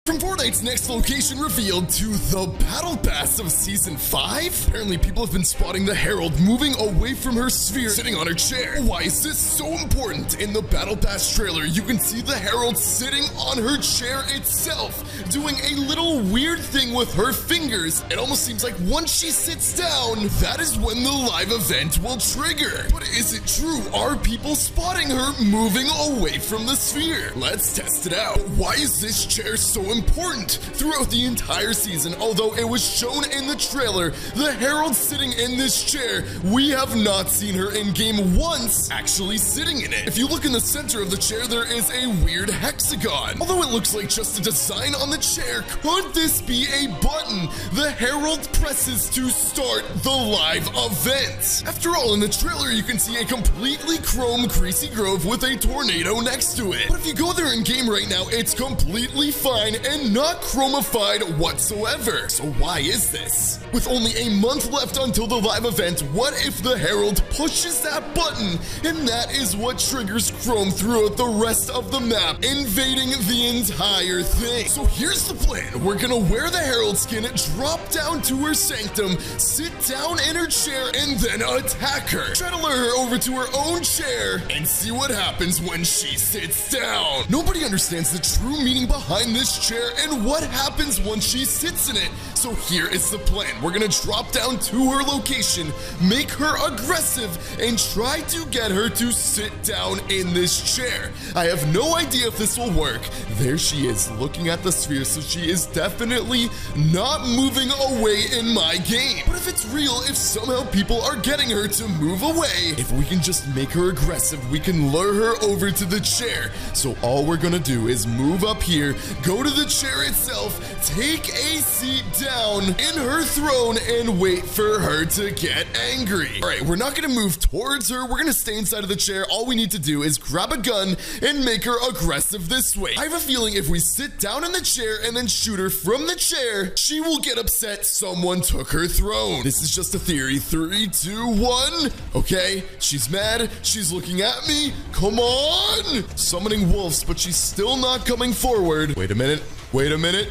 From Fortnite's next location revealed to the Battle Pass of Season 5? Apparently people have been spotting the Herald moving away from her sphere, sitting on her chair. Why is this so important? In the Battle Pass trailer, you can see the Herald sitting on her chair itself, doing a little weird thing with her fingers. It almost seems like once she sits down, that is when the live event will trigger. But is it true? Are people spotting her moving away from the sphere? Let's test it out. Why is this chair so important? Throughout the entire season, although it was shown in the trailer, the Herald sitting in this chair, we have not seen her in game once actually sitting in it. If you look in the center of the chair, there is a weird hexagon. Although it looks like just a design on the chair, could this be a button the Herald presses to start the live event? After all, in the trailer, you can see a completely chrome Greasy Grove with a tornado next to it. But if you go there in game right now, it's completely fine and not chromified whatsoever. So why is this? With only a month left until the live event, what if the Herald pushes that button and that is what triggers chrome throughout the rest of the map, invading the entire thing? So here's the plan. We're gonna wear the Herald skin, drop down to her sanctum, sit down in her chair, and then attack her. Try to lure her over to her own chair and see what happens when she sits down. Nobody understands the true meaning behind this chair and what happens once she sits in it. So here is the plan. We're gonna drop down to her location, make her aggressive, and try to get her to sit down in this chair. I have no idea if this will work. There she is, looking at the sphere, so she is definitely not moving away in my game. But if it's real, if somehow people are getting her to move away, if we can just make her aggressive, we can lure her over to the chair. So all we're gonna do is move up here, go to the chair itself, take a seat down in her throne, and wait for her to get angry. All right, we're not gonna move towards her. We're gonna stay inside of the chair. All we need to do is grab a gun and make her aggressive this way. I have a feeling if we sit down in the chair and then shoot her from the chair, she will get upset someone took her throne. This is just a theory. 3, 2, 1. Okay, she's mad. She's looking at me. Come on! Summoning wolves, but she's still not coming forward. Wait a minute. Wait a minute.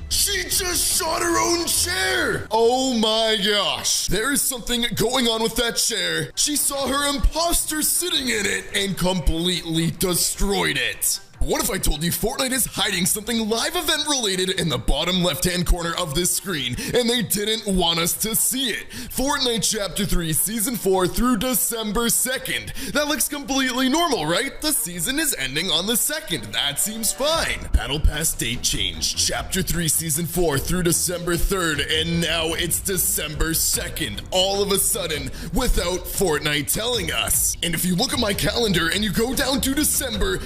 She just shot her own chair! Oh my gosh. There is something going on with that chair. She saw her imposter sitting in it and completely destroyed it. What if I told you Fortnite is hiding something live event related in the bottom left-hand corner of this screen, and they didn't want us to see it? Fortnite Chapter 3, Season 4 through December 2nd. That looks completely normal, right? The season is ending on the 2nd. That seems fine. Battle Pass date change. Chapter 3, Season 4 through December 3rd, and now it's December 2nd, all of a sudden, without Fortnite telling us. And if you look at my calendar and you go down to December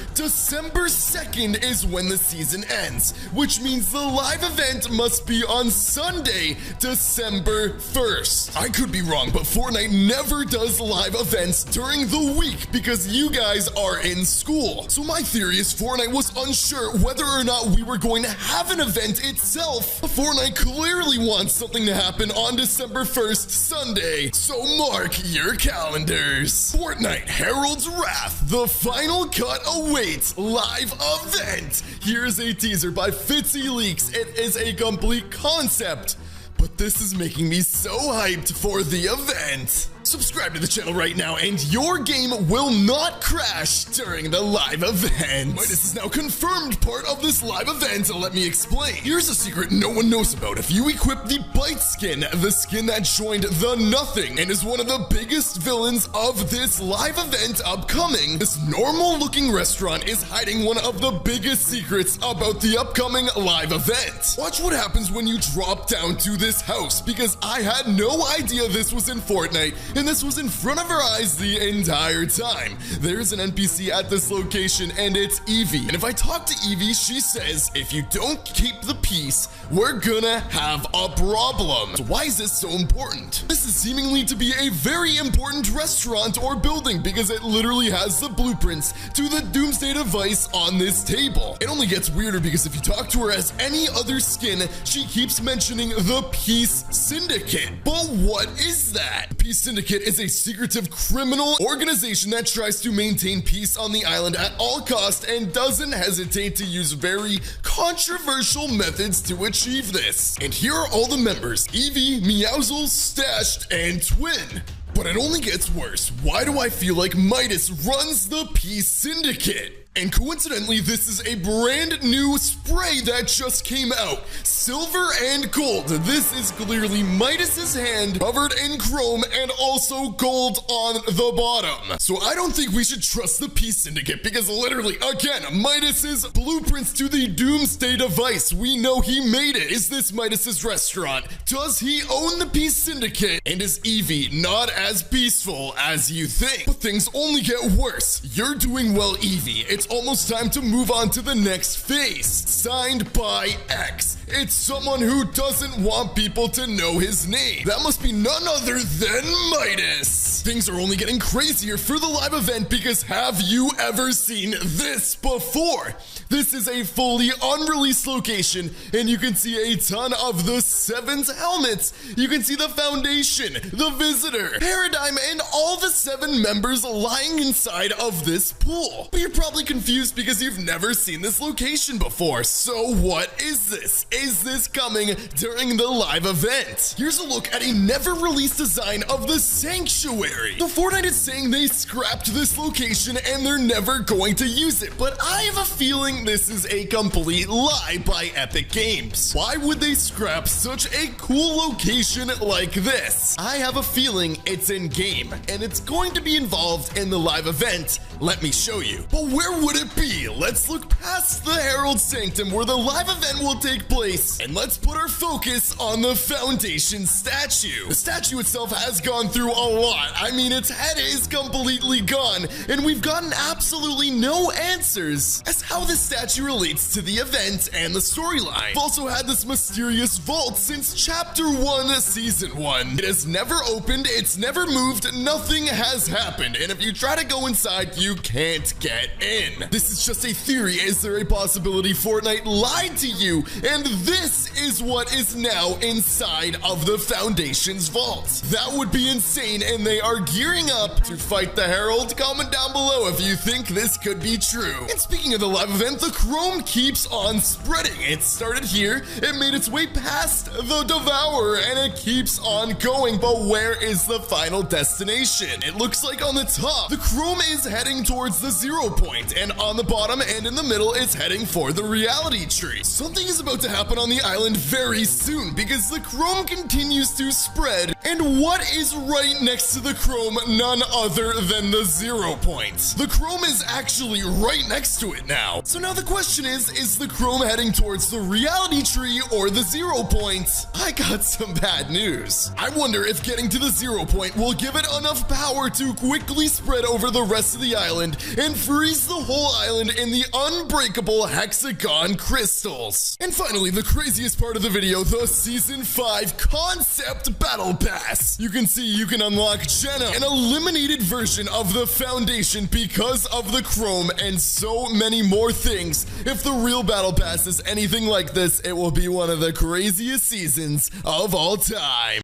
2nd is when the season ends, which means the live event must be on Sunday, December 1st. I could be wrong, but Fortnite never does live events during the week because you guys are in school. So my theory is Fortnite was unsure whether or not we were going to have an event itself. Fortnite clearly wants something to happen on December 1st, Sunday. So mark your calendars. Fortnite Herald's Wrath, the final cut awaits live event. Here's a teaser by Fitzy Leaks. It is a complete concept, but this is making me so hyped for the event. Subscribe to the channel right now and your game will not crash during the live event. Midas is now confirmed part of this live event. Let me explain. Here's a secret no one knows about. If you equip the Bite skin, the skin that joined the Nothing and is one of the biggest villains of this live event upcoming, this normal looking restaurant is hiding one of the biggest secrets about the upcoming live event. Watch what happens when you drop down to this house, because I had no idea this was in Fortnite, and this was in front of our eyes the entire time. There's an NPC at this location, and it's Evie. And if I talk to Evie, she says, if you don't keep the peace, we're gonna have a problem. So why is this so important? This is seemingly to be a very important restaurant or building because it literally has the blueprints to the Doomsday device on this table. It only gets weirder because if you talk to her as any other skin, she keeps mentioning the Peace Syndicate. But what is that? The Peace Syndicate is a secretive criminal organization that tries to maintain peace on the island at all costs and doesn't hesitate to use very controversial methods to achieve this. And here are all the members: Eevee, Meowsle, Stashed, and Twin. But it only gets worse. Why do I feel like Midas runs the Peace Syndicate? And coincidentally, this is a brand new spray that just came out. Silver and gold. This is clearly Midas's hand covered in chrome and also gold on the bottom. So I don't think we should trust the Peace Syndicate because literally, again, Midas's blueprints to the Doomsday device. We know he made it. Is this Midas's restaurant? Does he own the Peace Syndicate? And is Eevee not as peaceful as you think? But things only get worse. You're doing well, Eevee. It's almost time to move on to the next phase. Signed by X. It's someone who doesn't want people to know his name. That must be none other than Midas. Things are only getting crazier for the live event because have you ever seen this before? This is a fully unreleased location, and you can see a ton of the Seven's helmets. You can see the Foundation, the Visitor, Paradigm, and all the 7 members lying inside of this pool. But you're probably confused because you've never seen this location before. So what is this? Is this coming during the live event? Here's a look at a never-released design of the Sanctuary. The Fortnite is saying they scrapped this location and they're never going to use it, but I have a feeling this is a complete lie by Epic Games. Why would they scrap such a cool location like this? I have a feeling it's in-game, and it's going to be involved in the live event. Let me show you. But where would it be? Let's look past the Herald Sanctum where the live event will take place, and let's put our focus on the Foundation statue. The statue itself has gone through a lot. I mean, its head is completely gone, and we've gotten absolutely no answers as how this statue relates to the event and the storyline. We've also had this mysterious vault since Chapter 1, Season 1. It has never opened, it's never moved, nothing has happened, and if you try to go inside, you can't get in. This is just a theory. Is there a possibility Fortnite lied to you? And this is what is now inside of the Foundation's vault. That would be insane, and they are gearing up to fight the Herald. Comment down below if you think this could be true. And speaking of the live event, the chrome keeps on spreading. It started here, it made its way past the Devourer, and it keeps on going. But where is the final destination? It looks like on the top, the chrome is heading towards the 0 point, and on the bottom and in the middle, it's heading for the reality tree. Something is about to happen on the island very soon because the chrome continues to spread, and what is right next to the chrome? None other than the 0 point. The chrome is actually right next to it now. So now the question is the chrome heading towards the reality tree or the 0 point? I got some bad news. I wonder if getting to the 0 point will give it enough power to quickly spread over the rest of the island and freeze the whole island in the unbreakable hexagon crystals. And finally, the craziest part of the video, the Season 5 Concept Battle Pass. You can see you can unlock Geno, an eliminated version of the Foundation because of the chrome, and so many more things. If the real Battle Pass is anything like this, it will be one of the craziest seasons of all time.